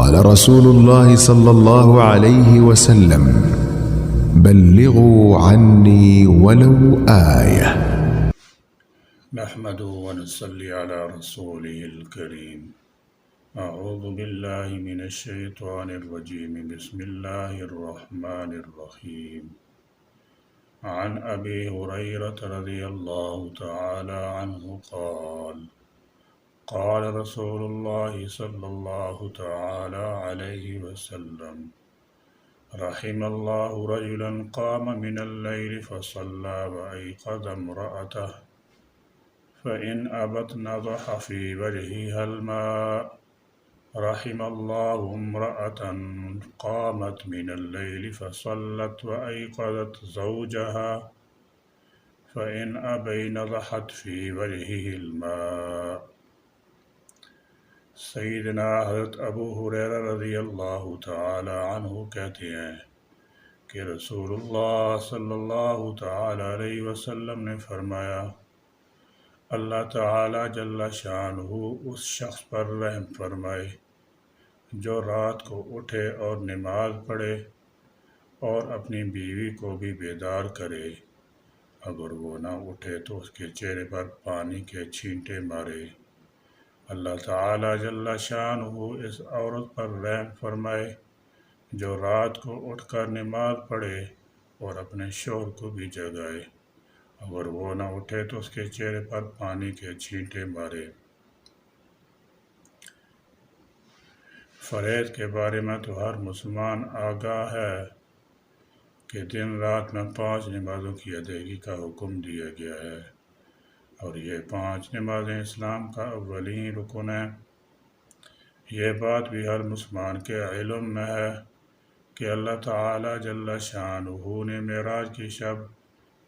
قال رسول الله صلى الله عليه وسلم: بلغوا عني ولو آية. نحمده ونصلي على رسوله الكريم. اعوذ باللہ من الشیطان الرجیم، بسم اللہ الرحمن الرحیم۔ عن ابی ہریرۃ رضی اللہ تعالی عنہ قال قال رسول اللہ صلی اللہ تعالی علیہ وسلم: رحم اللہ رجلا قام من اللیل فصلى وأيقظ امرأته فإن أبت نضح في وجهها الماء. رحم الله امرأة قامت من الليل فصلت وأيقظت زوجها فإن أبي نضحت في وجهه الماء۔ سیدنا حضرت ابو ہریرہ رضی اللہ تعالی عنہ کہتے ہیں کہ رسول اللہ صلی اللہ تعالی علیہ وسلم نے فرمایا: اللہ تعالی جل شانہ اس شخص پر رحم فرمائے جو رات کو اٹھے اور نماز پڑھے اور اپنی بیوی کو بھی بیدار کرے، اگر وہ نہ اٹھے تو اس کے چہرے پر پانی کے چھینٹے مارے۔ اللہ تعالی جل شانہ اس عورت پر رحم فرمائے جو رات کو اٹھ کر نماز پڑھے اور اپنے شوہر کو بھی جگائے، اگر وہ نہ اٹھے تو اس کے چہرے پر پانی کے چھینٹے مارے۔ فرائض کے بارے میں تو ہر مسلمان آگاہ ہے کہ دن رات میں 5 نمازوں کی ادائیگی کا حکم دیا گیا ہے، اور یہ 5 نمازیں اسلام کا اولین رکن ہیں۔ یہ بات بھی ہر مسلمان کے علم میں ہے کہ اللہ تعالی جل شانہ نے معراج کی شب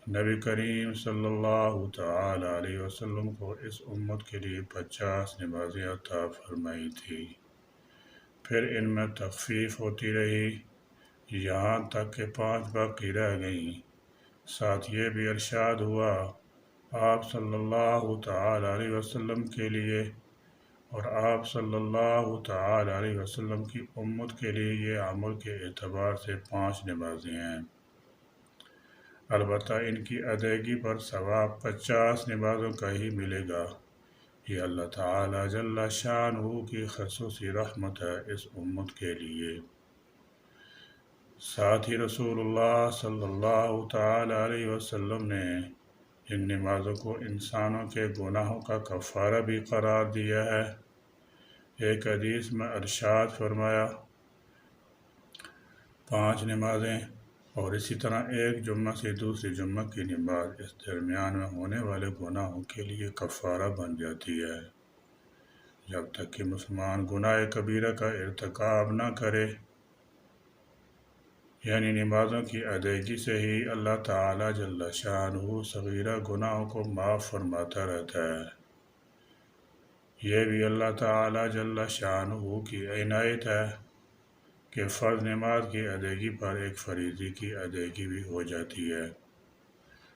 نبی کریم صلی اللہ تعالی علیہ وسلم کو اس امت کے لیے 50 نمازیں عطا فرمائی تھی۔ پھر ان میں تخفیف ہوتی رہی یہاں تک کہ 5 باقی رہ گئیں۔ ساتھ یہ بھی ارشاد ہوا آپ صلی اللہ تعالی علیہ وسلم کے لیے اور آپ صلی اللہ تعالی علیہ وسلم کی امت کے لیے یہ عمل کے اعتبار سے 5 نمازیں ہیں۔ البتہ ان کی ادائیگی پر ثواب 50 نمازوں کا ہی ملے گا۔ یہ اللہ تعالی جل شانہ کی خصوصی رحمت ہے اس امت کے لیے۔ ساتھ ہی رسول اللہ صلی اللہ تعالی علیہ وسلم نے ان نمازوں کو انسانوں کے گناہوں کا کفارہ بھی قرار دیا ہے۔ ایک حدیث میں ارشاد فرمایا 5 نمازیں اور اسی طرح ایک جمعہ سے دوسری جمعہ کی نماز اس درمیان میں ہونے والے گناہوں کے لیے کفارہ بن جاتی ہے۔ جب تک کہ مسلمان گناہ کبیرہ کا ارتکاب نہ کرے، یعنی نمازوں کی ادائیگی سے ہی اللہ تعالی جل شانہ صغیرہ گناہوں کو معاف فرماتا رہتا ہے۔ یہ بھی اللہ تعالی جل شانہ کی عنایت ہے کہ فرض نماز کی ادائیگی پر ایک فریضے کی ادائیگی بھی ہو جاتی ہے،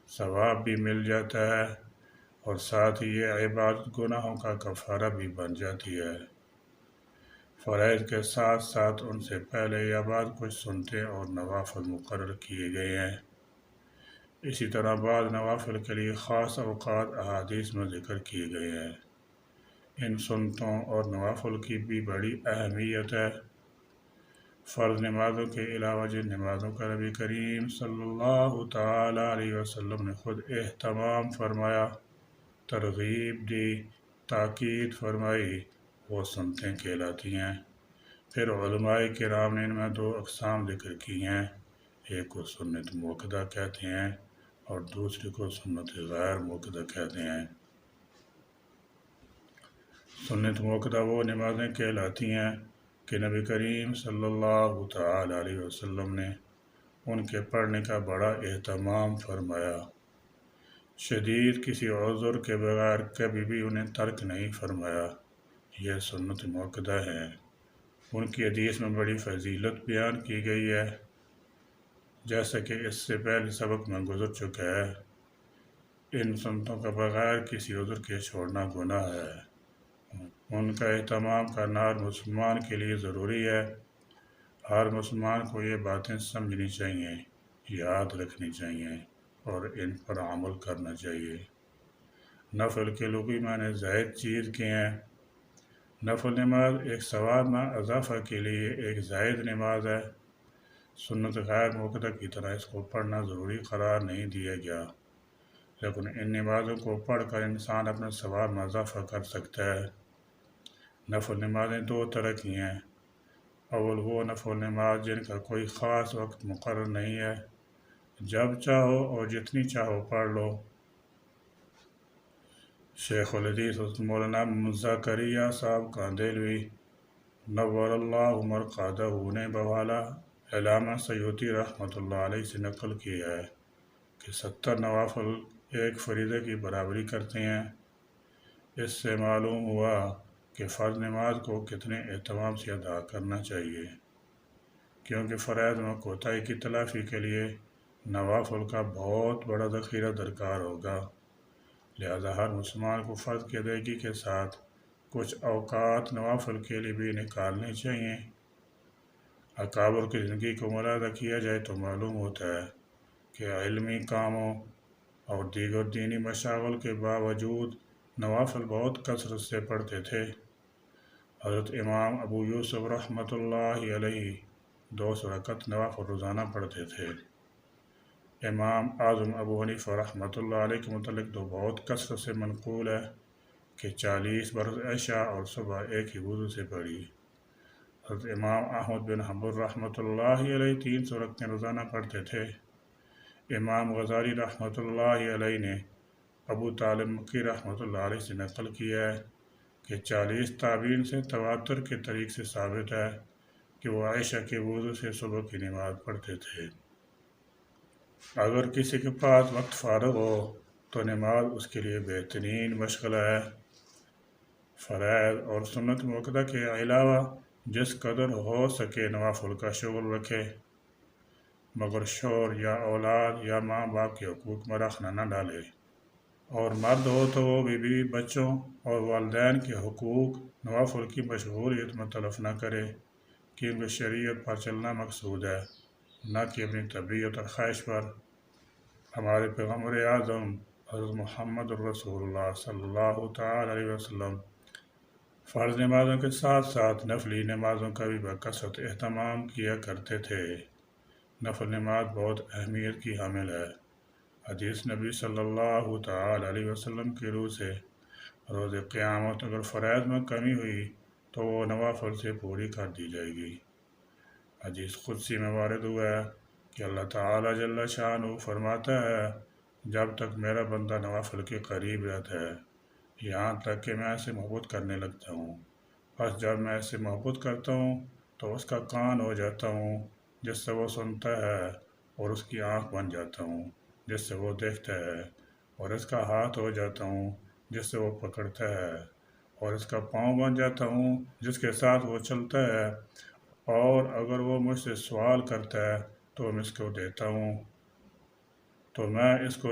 ثواب بھی مل جاتا ہے، اور ساتھ ہی یہ عبادت گناہوں کا کفارہ بھی بن جاتی ہے۔ فرائض کے ساتھ ساتھ ان سے پہلے یا بعد کچھ سنتیں اور نوافل مقرر کیے گئے ہیں۔ اسی طرح بعض نوافل کے لیے خاص اوقات احادیث میں ذکر کیے گئے ہیں۔ ان سنتوں اور نوافل کی بھی بڑی اہمیت ہے۔ فرض نمازوں کے علاوہ جن نمازوں کا نبی کریم صلی اللہ تعالی علیہ وسلم نے خود اہتمام فرمایا، ترغیب دی، تاکید فرمائی، وہ سنتیں کہلاتی ہیں۔ پھر علماء کرام نے ان میں 2 اقسام ذکر کی ہیں، ایک کو سنت موقدہ کہتے ہیں اور دوسری کو سنت غیر موقدہ کہتے ہیں۔ سنت موقدہ وہ نمازیں کہلاتی ہیں کہ نبی کریم صلی اللہ تعالی علیہ وسلم نے ان کے پڑھنے کا بڑا اہتمام فرمایا، شدید کسی عذر کے بغیر کبھی بھی انہیں ترک نہیں فرمایا۔ یہ سنت موقدہ ہیں۔ ان کی حدیث میں بڑی فضیلت بیان کی گئی ہے، جیسا کہ اس سے پہلے سبق میں گزر چکا ہے۔ ان سنتوں کا بغیر کسی عذر کے چھوڑنا گناہ ہے۔ ان کا اہتمام کرنا ہر مسلمان کے لیے ضروری ہے۔ ہر مسلمان کو یہ باتیں سمجھنی چاہیے، یاد رکھنی چاہیے اور ان پر عمل کرنا چاہیے۔ نفل کے لغوی معنی زائد چیز کے ہیں۔ نفل نماز ایک ثواب میں اضافہ کے لیے ایک زائد نماز ہے۔ سنت غیر موقع کی طرح اس کو پڑھنا ضروری قرار نہیں دیا گیا، لیکن ان نمازوں کو پڑھ کر انسان اپنے ثواب میں اضافہ کر سکتا ہے۔ نفل نمازیں دو طرح کی ہیں۔ اول وہ نفل نماز جن کا کوئی خاص وقت مقرر نہیں ہے، جب چاہو اور جتنی چاہو پڑھ لو۔ شیخ الحدیث مولانا زکریا صاحب کاندھلوی نور اللہ مرقدہ نے بوالا علامہ سیوطی رحمۃ اللہ علیہ سے نقل کی ہے کہ 70 نوافل ایک فریضہ کی برابری کرتے ہیں۔ اس سے معلوم ہوا کہ فرض نماز کو کتنے اہتمام سے ادا کرنا چاہیے، کیونکہ فرائض میں کوتاہی کی تلافی کے لیے نوافل کا بہت بڑا ذخیرہ درکار ہوگا۔ لہذا ہر مسلمان کو فرض کی ادائیگی کے ساتھ کچھ اوقات نوافل کے لیے بھی نکالنے چاہیے۔ اکابر کی زندگی کو ملاحظہ کیا جائے تو معلوم ہوتا ہے کہ علمی کاموں اور دیگر دینی مشاغل کے باوجود نوافل بہت کثرت سے پڑھتے تھے۔ حضرت امام ابو یوسف رحمۃ اللہ علیہ 200 رکعت نوافل روزانہ پڑھتے تھے۔ امام اعظم ابو حنیفہ رحمۃ اللہ علیہ کے متعلق تو بہت کثرت سے منقول ہے کہ 40 برس عشاء اور صبح ایک ہی وضو سے پڑھی۔ حضرت امام احمد بن حنبل رحمۃ اللہ علیہ 300 رکعتیں روزانہ پڑھتے تھے۔ امام غزالی رحمۃ اللہ علیہ نے ابو طالب مکی رحمۃ اللہ علیہ سے نقل کیا ہے کہ 40 تابعین سے تواتر کے طریق سے ثابت ہے کہ وہ عائشہ کے وضو سے صبح کی نماز پڑھتے تھے۔ اگر کسی کے پاس وقت فارغ ہو تو نماز اس کے لیے بہترین مشغلہ ہے۔ فرائض اور سنت موقع کے علاوہ جس قدر ہو سکے نوافل کا شغل رکھے، مگر شوہر یا اولاد یا ماں باپ کے حقوق میں رخنہ نہ ڈالے، اور مرد ہو تو وہ بیوی بچوں اور والدین کے حقوق نوافل کی مشغولیت میں تلف نہ کرے، کیونکہ شریعت پر چلنا مقصود ہے، نہ کہ اپنی طبیعت اور خواہش پر۔ ہمارے پیغمبر اعظم حضرت محمد الرسول اللہ صلی اللہ تعالی علیہ وسلم فرض نمازوں کے ساتھ ساتھ نفلی نمازوں کا بھی بکثرت اہتمام کیا کرتے تھے۔ نفل نماز بہت اہمیت کی حامل ہے۔ حدیث نبی صلی اللہ تعالی علیہ وسلم کی روح سے روز قیامت اگر فرائض میں کمی ہوئی تو وہ نوافل سے پوری کر دی جائے گی۔ حدیث قدسی میں وارد ہوا ہے کہ اللہ تعالی جل شانہ فرماتا ہے، جب تک میرا بندہ نوافل کے قریب رہتا ہے یہاں تک کہ میں اسے محبت کرنے لگتا ہوں، بس جب میں اسے محبت کرتا ہوں تو اس کا کان ہو جاتا ہوں جس سے وہ سنتا ہے، اور اس کی آنکھ بن جاتا ہوں جس سے وہ دیکھتا ہے، اور اس کا ہاتھ ہو جاتا ہوں جس سے وہ پکڑتا ہے، اور اس کا پاؤں بن جاتا ہوں جس کے ساتھ وہ چلتا ہے، اور اگر وہ مجھ سے سوال کرتا ہے تو میں اس کو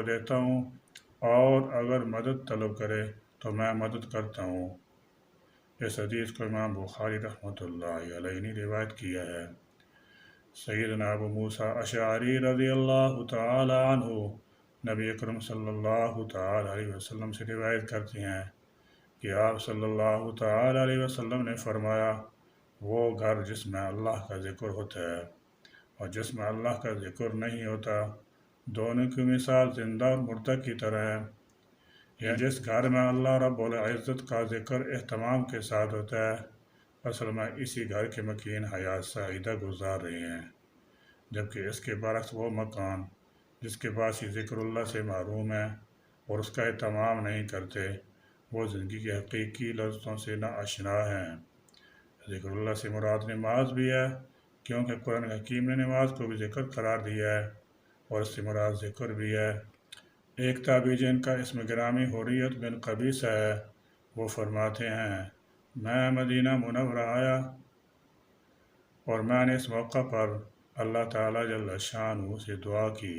دیتا ہوں، اور اگر مدد طلب کرے تو میں مدد کرتا ہوں۔ اس حدیث کو امام بخاری رحمۃ اللہ علیہ نے روایت کیا ہے۔ سیدنا ابو موسیٰ اشعری رضی اللہ تعالی عنہ نبی اکرم صلی اللہ تعالی علیہ وسلم سے روایت کرتے ہیں کہ آپ صلی اللہ تعالی علیہ وسلم نے فرمایا، وہ گھر جس میں اللہ کا ذکر ہوتا ہے اور جس میں اللہ کا ذکر نہیں ہوتا، دونوں کی مثال زندہ اور مردہ کی طرح ہے۔ یعنی جس گھر میں اللہ رب العزت کا ذکر اہتمام کے ساتھ ہوتا ہے، اصل میں اسی گھر کے مکین حیات سعیدہ گزار رہے ہیں، جبکہ اس کے برعکس وہ مکان جس کے پاس ہی ذکر اللہ سے محروم ہے اور اس کا اہتمام نہیں کرتے، وہ زندگی کے حقیقی لذتوں سے نا آشنا ہیں۔ ذکر اللہ سے مراد نماز بھی ہے، کیونکہ قرآن حکیم نے نماز کو بھی ذکر قرار دیا ہے، اور اس سے مراد ذکر بھی ہے۔ ایک تابعی جن کا اسم گرامی حریت بن قبیصہ ہے، وہ فرماتے ہیں، میں مدینہ منورہ آیا اور میں نے اس موقع پر اللہ تعالی جل شانہ سے دعا کی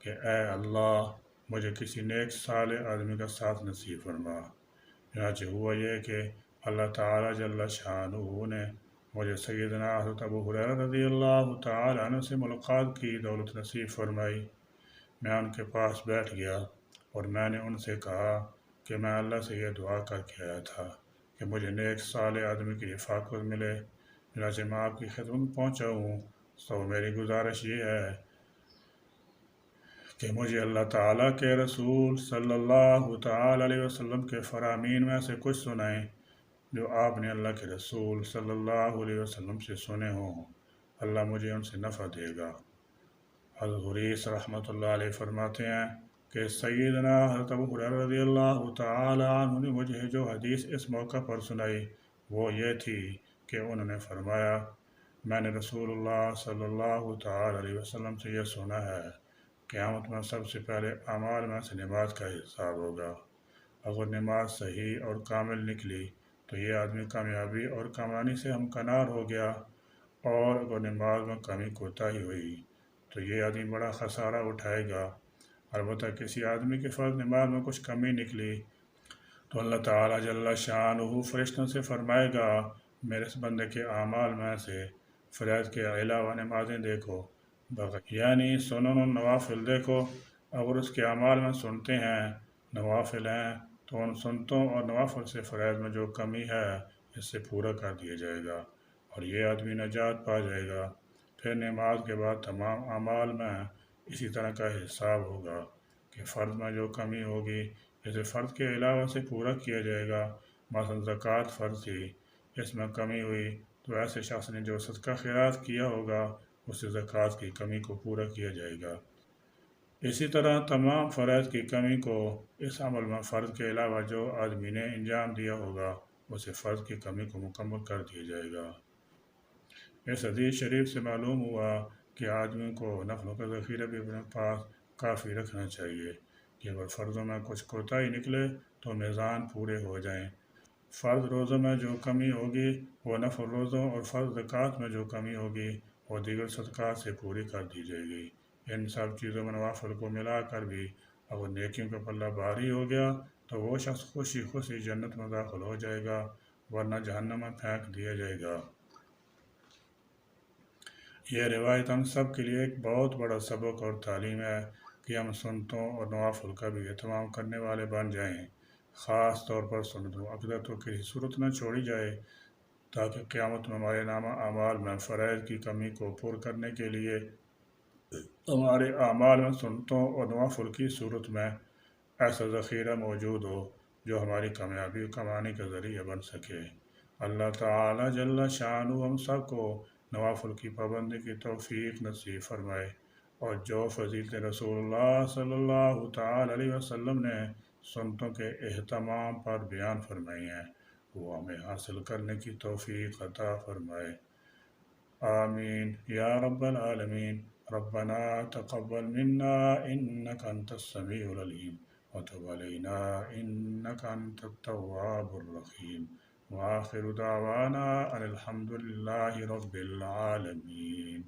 کہ اے اللہ مجھے کسی نیک صالح آدمی کا ساتھ نصیب فرما۔ چنانچہ ہوا یہ کہ اللہ تعالیٰ جل شانہ نے مجھے سیدنا حضرت ابو ہریرہ رضی اللہ تعالیٰ عنہ سے ملاقات کی دولت نصیب فرمائی۔ میں ان کے پاس بیٹھ گیا اور میں نے ان سے کہا کہ میں اللہ سے یہ دعا کر کے آیا تھا کہ مجھے نیک صالح آدمی کی رفاقت ملے، چنانچہ میں آپ کی خدمت میں پہنچا ہوں، تو میری گزارش یہ ہے کہ مجھے اللہ تعالیٰ کے رسول صلی اللہ تعالیٰ علیہ وسلم کے فرامین میں سے کچھ سنائیں جو آپ نے اللہ کے رسول صلی اللہ علیہ وسلم سے سنے ہوں، اللہ مجھے ان سے نفع دے گا۔ حضرت حریث رحمۃ اللہ علیہ فرماتے ہیں کہ سیدنا حضرت ابو ہریرہ رضی اللہ تعالیٰ عنہ نے مجھے جو حدیث اس موقع پر سنائی وہ یہ تھی کہ انہوں نے فرمایا، میں نے رسول اللہ صلی اللہ تعالیٰ علیہ وسلم سے یہ سنا ہے، قیامت میں سب سے پہلے اعمال میں سے نماز کا حساب ہوگا۔ اگر نماز صحیح اور کامل نکلی تو یہ آدمی کامیابی اور کامرانی سے ہمکنار ہو گیا، اور اگر نماز میں کمی کوتاہی ہوئی تو یہ آدمی بڑا خسارہ اٹھائے گا۔ البتہ کسی آدمی کے فرض نماز میں کچھ کمی نکلی تو اللہ تعالیٰ جل شانہ فرشتوں سے فرمائے گا، میرے اس بندے کے اعمال میں سے فرائض کے علاوہ نمازیں دیکھو، یعنی سنن و نوافل دیکھو، اگر اس کے اعمال میں سنتے ہیں نوافل ہیں تو ان سنتوں اور نوافل سے فرائض میں جو کمی ہے اس سے پورا کر دیا جائے گا اور یہ آدمی نجات پا جائے گا۔ پھر نماز کے بعد تمام اعمال میں اسی طرح کا حساب ہوگا کہ فرض میں جو کمی ہوگی اسے فرض کے علاوہ سے پورا کیا جائے گا۔ مثلا زکوٰۃ فرض تھی، اس میں کمی ہوئی تو ایسے شخص نے جو صدقہ خیرات کیا ہوگا اس سے زکوٰۃ کی کمی کو پورا کیا جائے گا۔ اسی طرح تمام فرائض کی کمی کو اس عمل میں فرض کے علاوہ جو آدمی نے انجام دیا ہوگا اسے فرض کی کمی کو مکمل کر دیا جائے گا۔ اس حدیث شریف سے معلوم ہوا کہ آدمی کو نفلوں کا ذخیرہ بھی اپنے پاس کافی رکھنا چاہیے کہ اگر فرضوں میں کچھ کوتاہی نکلے تو میزان پورے ہو جائیں۔ فرض روزوں میں جو کمی ہوگی وہ نفل روزوں اور فرض زکوٰۃ میں جو کمی ہوگی وہ دیگر صدقات سے پوری کر دی جائے گی۔ ان سب چیزوں میں نوافل کو ملا کر بھی اگر نیکیوں کا پلہ بھاری ہو گیا تو وہ شخص خوشی خوشی جنت میں داخل ہو جائے گا، ورنہ جہنم میں پھینک دیا جائے گا۔ یہ روایت ہم سب کے لیے ایک بہت بڑا سبق اور تعلیم ہے کہ ہم سنتوں اور نوافل کا بھی اہتمام کرنے والے بن جائیں، خاص طور پر سنتوں عقیدت تو کسی صورت نہ چھوڑی جائے تاکہ قیامت میں ہمارے نامہ اعمال میں فرائض کی کمی کو پور کرنے کے لیے ہمارے اعمال میں سنتوں اور نوافل کی صورت میں ایسا ذخیرہ موجود ہو جو ہماری کامیابی و کمانے کا ذریعہ بن سکے۔ اللہ تعالیٰ جل شانہ ہم سب کو نوافل کی پابندی کی توفیق نصیب فرمائے، اور جو فضیلت رسول اللہ صلی اللہ تعالیٰ علیہ وسلم نے سنتوں کے اہتمام پر بیان فرمائی ہیں وہ ہمیں حاصل کرنے کی توفیق عطا فرمائے۔ آمین یا رب العالمین۔ ربنا تقبل منا انك انت السميع العليم وتب علينا انك انت التواب الرحيم وآخر دعوانا ان الحمد لله رب العالمين۔